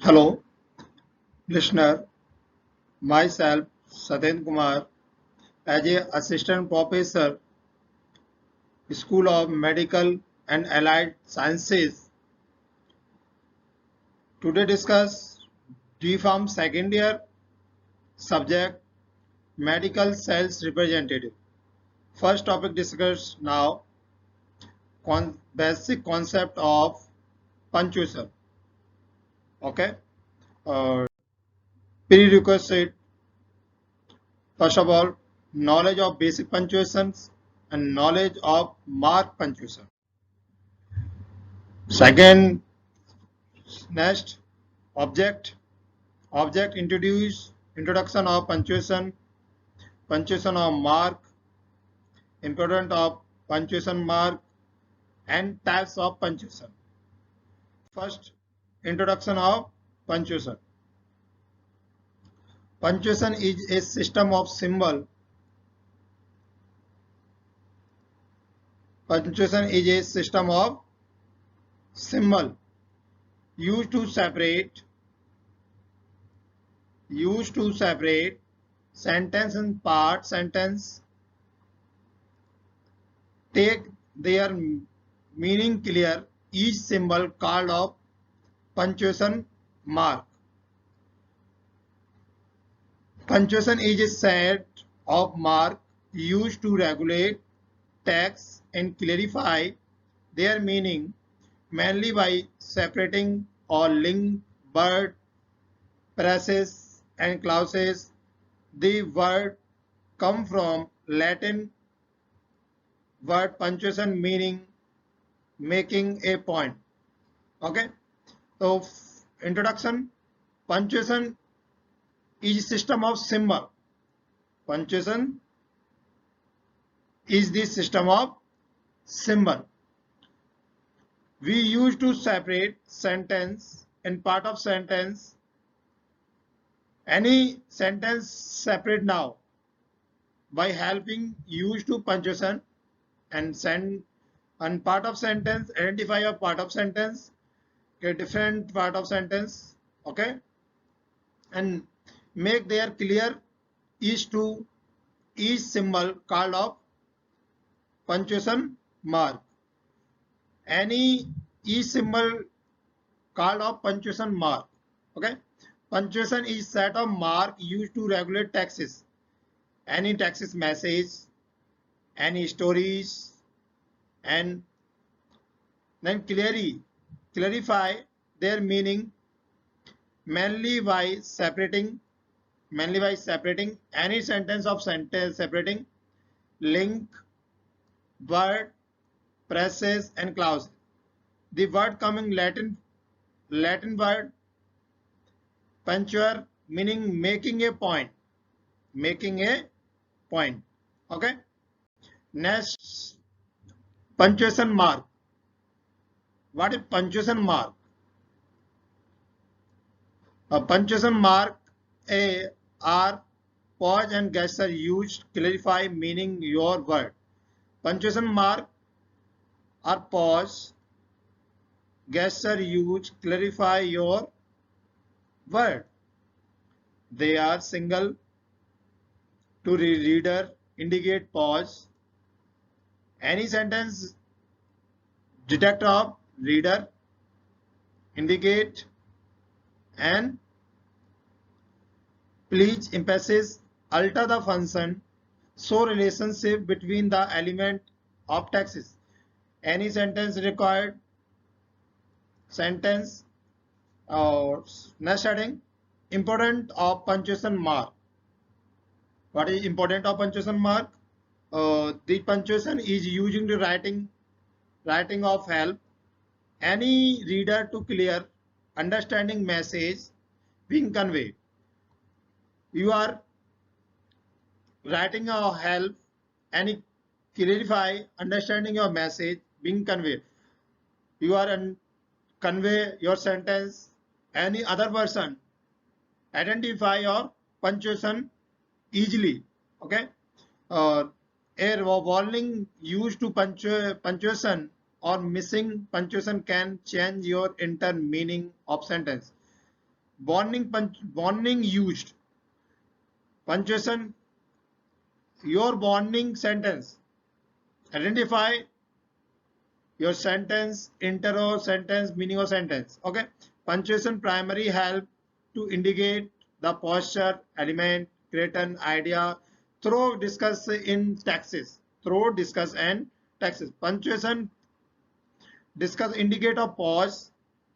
Hello, listener. Myself, Satyen Kumar, as a assistant professor, School of Medical and Allied Sciences. Today discuss DPharm second year subject Medical Sales Representative. First topic discussed now, basic concept of punctuation. Okay. Uh, Prerequisite. First of all, knowledge of basic punctuations and knowledge of mark punctuation. Second, next, object. Object introduction of punctuation, punctuation of mark, important of punctuation mark, and types of punctuation. First, introduction of punctuation. Punctuation is a system of symbol. Punctuation is a system of symbol used to separate sentence and part sentence, take their meaning clear. Each symbol called of punctuation mark. Punctuation is a set of marks used to regulate text and clarify their meaning, mainly by separating or linking word, phrases, and clauses. The word come from Latin word punctuation, meaning making a point. Okay. So introduction. Punctuation is a system of symbol. Punctuation is the system of symbol. We use to separate sentence and part of sentence. Any sentence separate now by helping use to punctuation and part of sentence, identify a part of sentence, a different part of sentence, okay, and make their clear each symbol called of punctuation mark. Any each symbol called of punctuation mark. Okay. Punctuation is set of mark used to regulate texts. Any text message, any stories, and then clarify their meaning mainly by separating any sentence of sentence, separating link, word, phrases, and clause. The word coming Latin word punctuar, meaning making a point. Okay. Next, punctuation mark. What is punctuation mark? A punctuation mark are pause and gesture used to clarify meaning your word. Punctuation mark are pause, gesture used to clarify your word. They are single to reader, indicate pause. Any sentence detect of reader, indicate, and please emphasis alter the function, show relationship between the element of text. Any sentence required sentence or next heading, important of punctuation mark. What is important of punctuation mark? The punctuation is using the writing of help any reader to clear understanding message being conveyed. You are writing a help any clarify understanding your message being conveyed. You are convey your sentence any other person identify your punctuation easily. Okay. A warning used to punctuation or missing punctuation can change your entire meaning of sentence. Warning used. Punctuation, your warning sentence. Identify your sentence, intro sentence, meaning of sentence. Okay. Punctuation primary help to indicate the posture, element, create an idea through discuss in texts. Through discuss and texts. Punctuation discuss indicate a pause,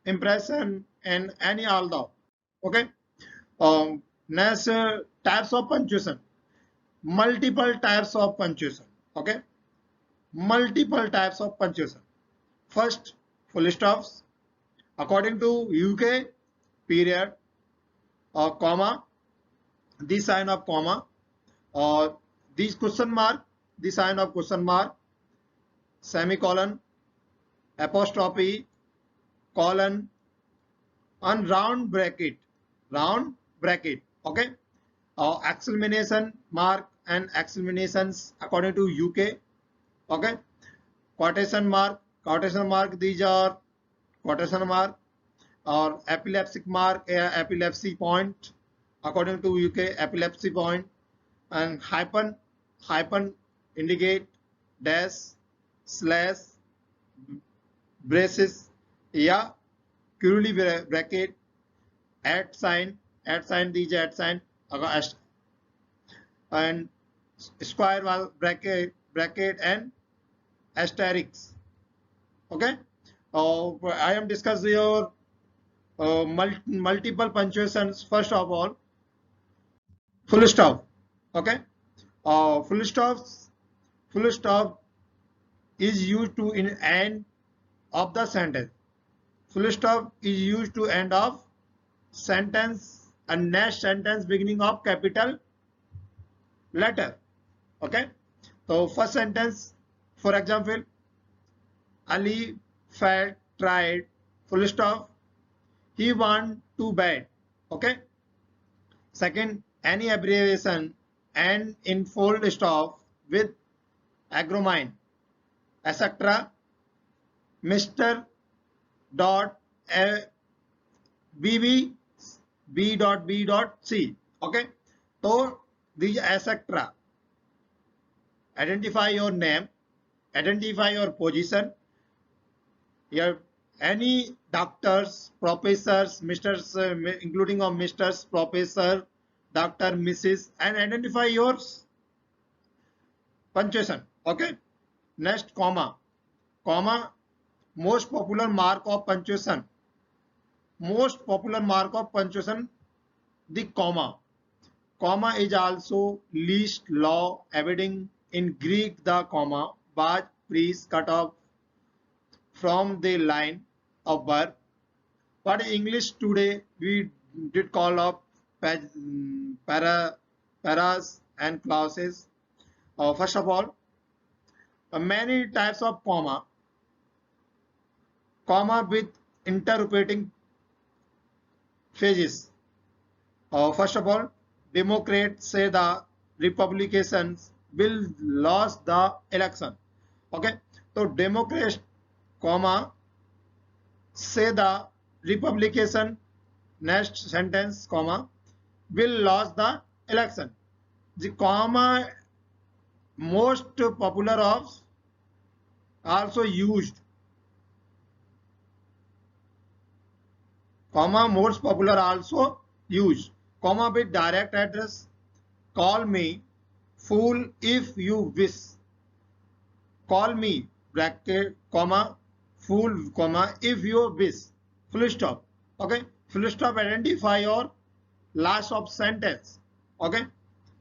impression, and any all the. Okay. Next, types of punctuation. Multiple types of punctuation. Okay. Multiple types of punctuation. First, full stops. According to UK, period or comma, the sign of comma, or this question mark, the sign of question mark, semicolon, apostrophe, colon, and round bracket. Okay. Exclamation mark and exclamations according to UK. Okay. Quotation mark. These are quotation mark, or epileptic mark, epilepsy point according to UK, epilepsy point, and hyphen indicate, dash, slash, braces, yeah, curly bracket, at sign, these at sign, and square wall bracket and asterisk. Okay. I am discussing your multiple punctuations. First of all, full stop. Okay. Full stop is used to in end of the sentence. Full stop is used to end of sentence and next sentence beginning of capital letter. Okay. So first sentence, for example, Ali felt tried, full stop, he want to bed. Okay. Second, any abbreviation and in full stop with agromine, etc. Mr. dot bb b dot b dot c. Okay. So these etc. Identify your name, identify your position, your any doctors, professors, misters, including of misters, professor, doctor, Mrs., and identify your punctuation. Okay. Next, comma. Comma, most popular mark of punctuation. Most popular mark of punctuation, the comma. Comma is also least law abiding. In Greek, the comma was priest cut off from the line of verb. But in English today, we did call up paras and clauses. First of all, many types of comma with interpreting phases. First of all, Democrats say the Republicans will lose the election. Okay, so Democrats, comma, say the Republican, next sentence, comma, will lose the election. The comma most popular of also used. Comma most popular also used. Comma with direct address. Call me fool if you wish. Call me bracket comma fool comma if you wish. Full stop. Okay. Full stop identify your last of sentence. Okay.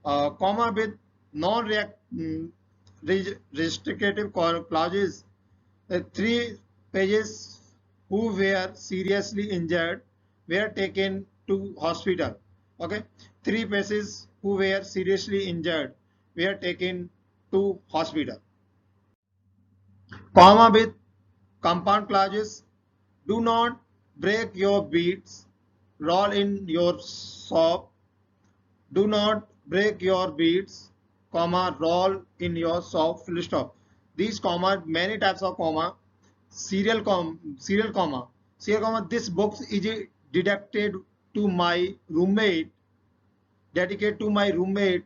Comma with non-registrative clauses. 3 pages who were seriously injured were taken to hospital. Okay. 3 pages who were seriously injured were taken to hospital. Comma with compound clauses. Do not break your beads. Roll in your shop. Do not break your beads, comma, roll in your shop, full stop. These comma, many types of comma, serial comma. This box is deducted to my roommate,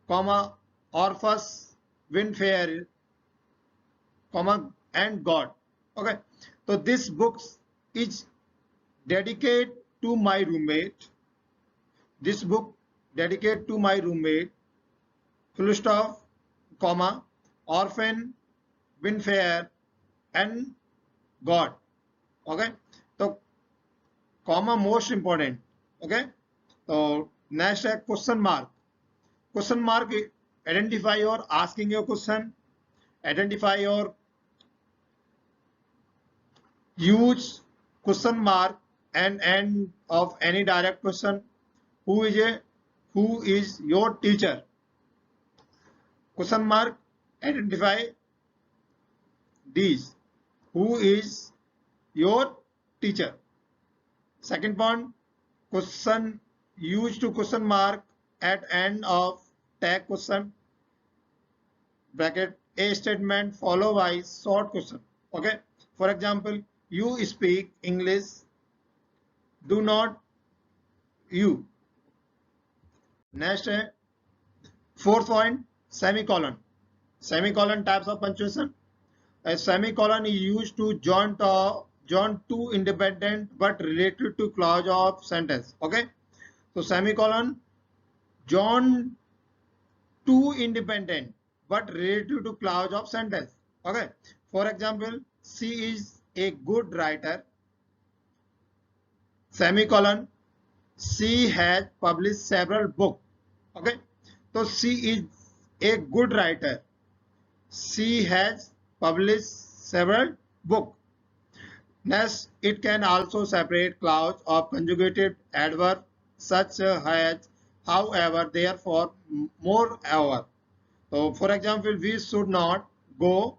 comma, Orpheus, Winfair, comma, and God. Okay, so this book is dedicated to my roommate. This book dedicated to my roommate, full stop, comma, orphan, Winfair, and God. Okay, so comma most important. Okay, so next question mark. Question mark identify your asking your question, identify your use question mark and end of any direct question. Who is your teacher? Question mark identify these. Who is your teacher? Second point, question used to question mark at end of tag question, bracket a statement followed by short question. Okay, for example, you speak English, do not you. Next, fourth point, semicolon. Semicolon types of punctuation. A semicolon is used to join two independent but related to clause of sentence. Okay, so semicolon join two independent but related to clause of sentence. Okay, for example, she is a good writer, semicolon, she has published several books. Okay, so she is a good writer, she has published several books. Next, it can also separate clause of conjugated adverb such as however, therefore, moreover. So, for example, we should not go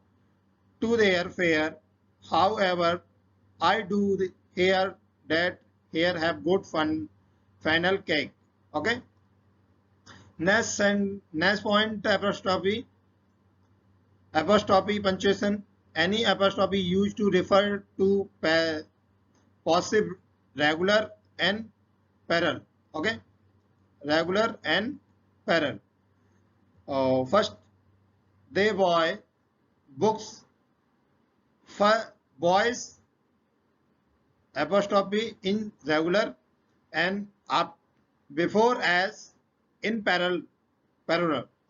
to their fair. However, I do hear that here have good fun final cake. Okay. Next point, apostrophe punctuation. Any apostrophe used to refer to passive, regular and parallel. Okay, regular and parallel. First, they boy books. Boys apostrophe in regular and up before as in parallel.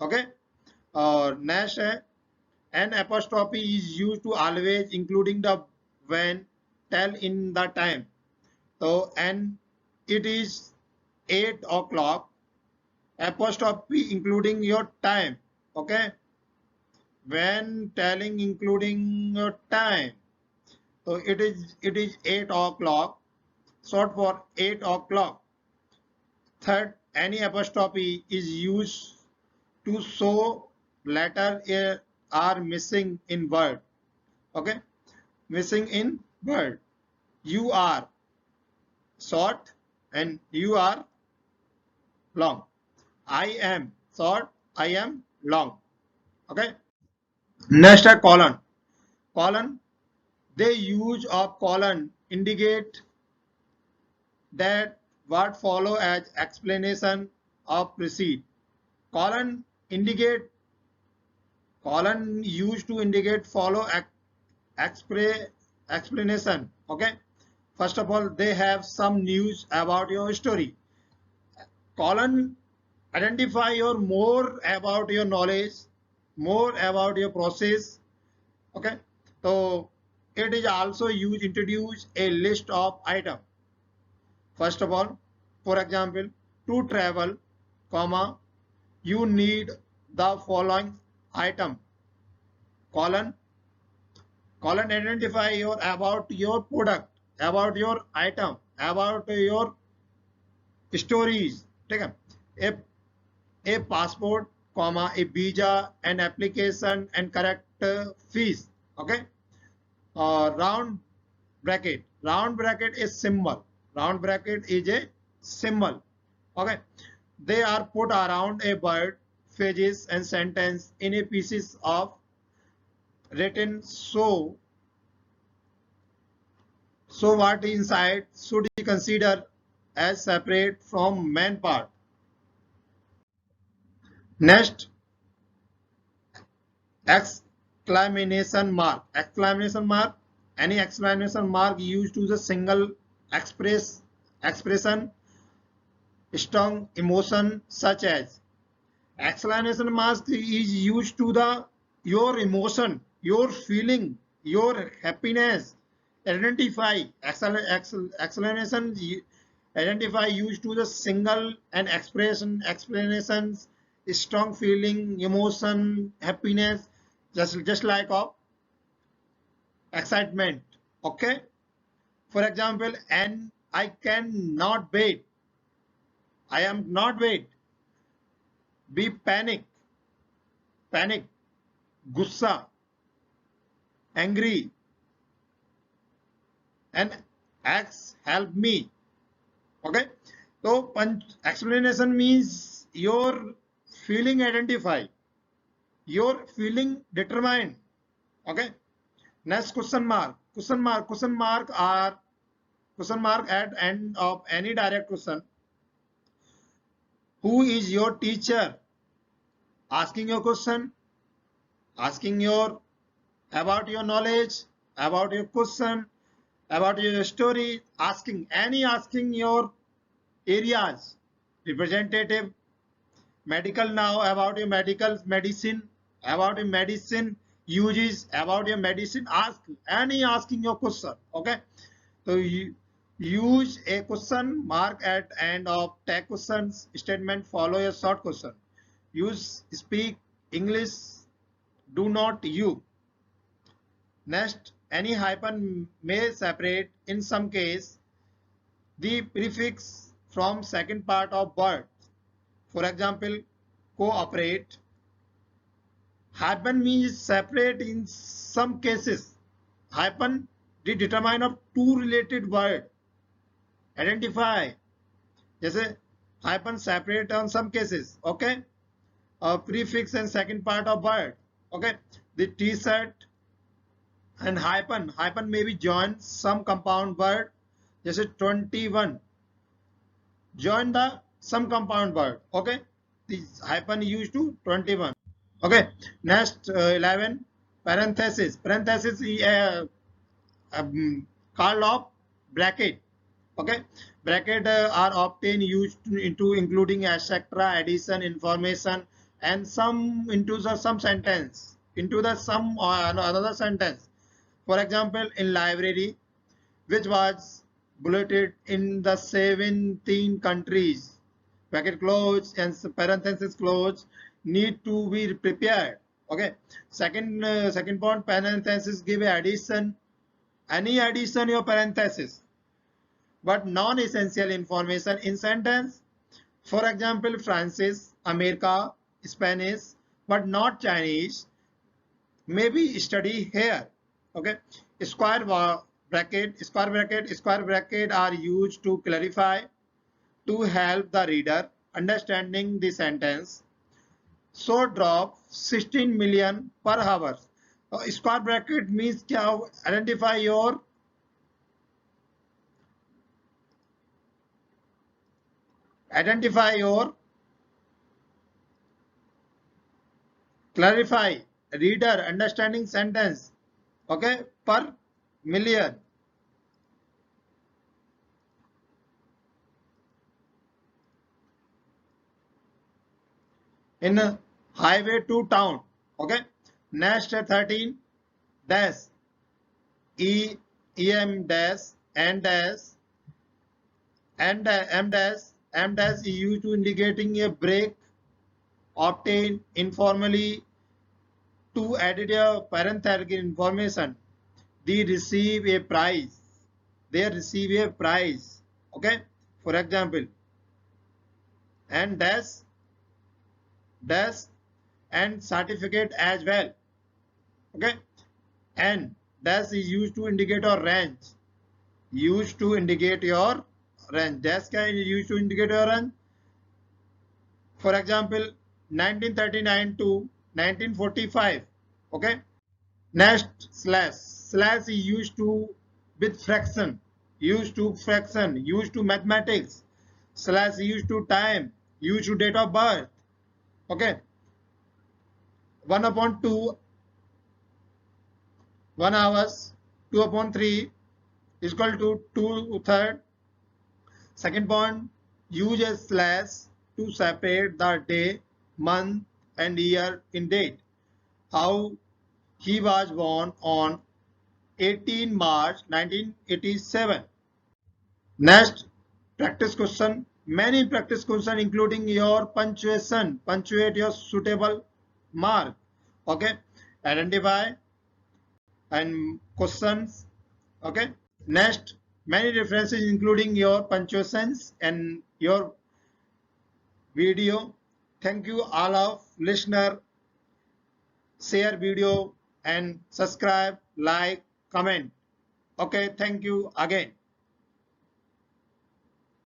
Okay. Next, an apostrophe is used to always including the when, tell in the time. So, and it is 8 o'clock, apostrophe including your time. Okay, when telling including your time. So it is 8 o'clock, short for 8 o'clock. Third, any apostrophe is used to show letter are missing in word. Okay, missing in word. You are short and you are long. I am short, I am long. Okay. Next, a colon. Colon. The use of colon indicate that what follow as explanation of precede. Colon used to indicate follow explanation. Okay. First of all, they have some news about your story. Colon identify your more about your knowledge, more about your process. Okay, so it is also used introduce a list of items. First of all, for example, to travel, comma, you need the following item. Colon identify your about your product, about your item, about your stories. Take a passport, comma, a visa, an application, and correct fees. Okay. Round bracket. Round bracket is symbol. Round bracket is a symbol. Okay. They are put around a word, phrases, and sentence in a pieces of written so what inside should you consider as separate from main part. Next, exclamation mark. Exclamation mark. Any exclamation mark used to the single expression strong emotion such as. Exclamation mark is used to the your emotion, your feeling, your happiness. Identify exclamation identify used to the single and explanations, strong feeling, emotion, happiness, just like of excitement. Okay. For example, and I cannot wait. I am not wait. Be panic, gussa, angry, and X help me. Okay. So explanation means your feeling identify, your feeling determine. Okay. Next question mark. Question mark at end of any direct question. Who is your teacher? Asking your question, asking your about your knowledge, about your question, about your story, asking your areas. Representative, medical now about your medicine, about your medicine uses, about your medicine asking your question. Okay. So you use a question mark at end of tag questions statement, follow a short question. Use speak English, do not you. Next, any hyphen may separate in some case the prefix from second part of word. For example, cooperate. Hyphen means separate in some cases. Hyphen the determine of two related word. Identify. जैसे hyphen separate on some cases. Okay. Prefix and second part of word. Okay. The t-shirt and hyphen may be join some compound word. जैसे 21. Join the some compound word. Okay. This hyphen used to 21. Okay. Next 11. Parenthesis. Parenthesis is called of bracket. Okay. Bracket are often used into including etc. addition information and some into the some sentence into the some or another sentence. For example, in library, which was bulleted in the 17 countries, bracket close and parenthesis close need to be prepared. Okay. Second point, parenthesis give addition, any addition your parenthesis, but non-essential information in sentence. For example, Francis, America, Spanish, but not Chinese, maybe study here. Okay. Square bracket are used to clarify, to help the reader understanding the sentence. So drop 16 million per hour. Square bracket means क्या? Identify your clarify reader understanding sentence. Okay, per million. In highway to town. Okay. Next 13 dash em dash and dash and m dash is used to indicating a break obtained informally to added a parenthetical information. They receive a prize. They receive a prize. Okay. For example, and dash and certificate as well. Okay. And dash is used to indicate your range. Used to indicate your range. Dash is used to indicate your range. For example, 1939 to 1945. Okay. Next, slash. Slash is used to with fraction. Used to fraction. Used to mathematics. slash used to time, used to date of birth. Okay, 1 upon 2, 1 hours, 2 upon 3 is equal to 2 third. Second point, use a slash to separate the day, month and year in date. How he was born on 18 March 1987. Next, practice question. Many practice questions including your punctuation. Punctuate your suitable mark. Okay. Identify and questions. Okay. Next, many references including your punctuations and your video. Thank you all of listener. Share video and subscribe, like, comment. Okay. Thank you again.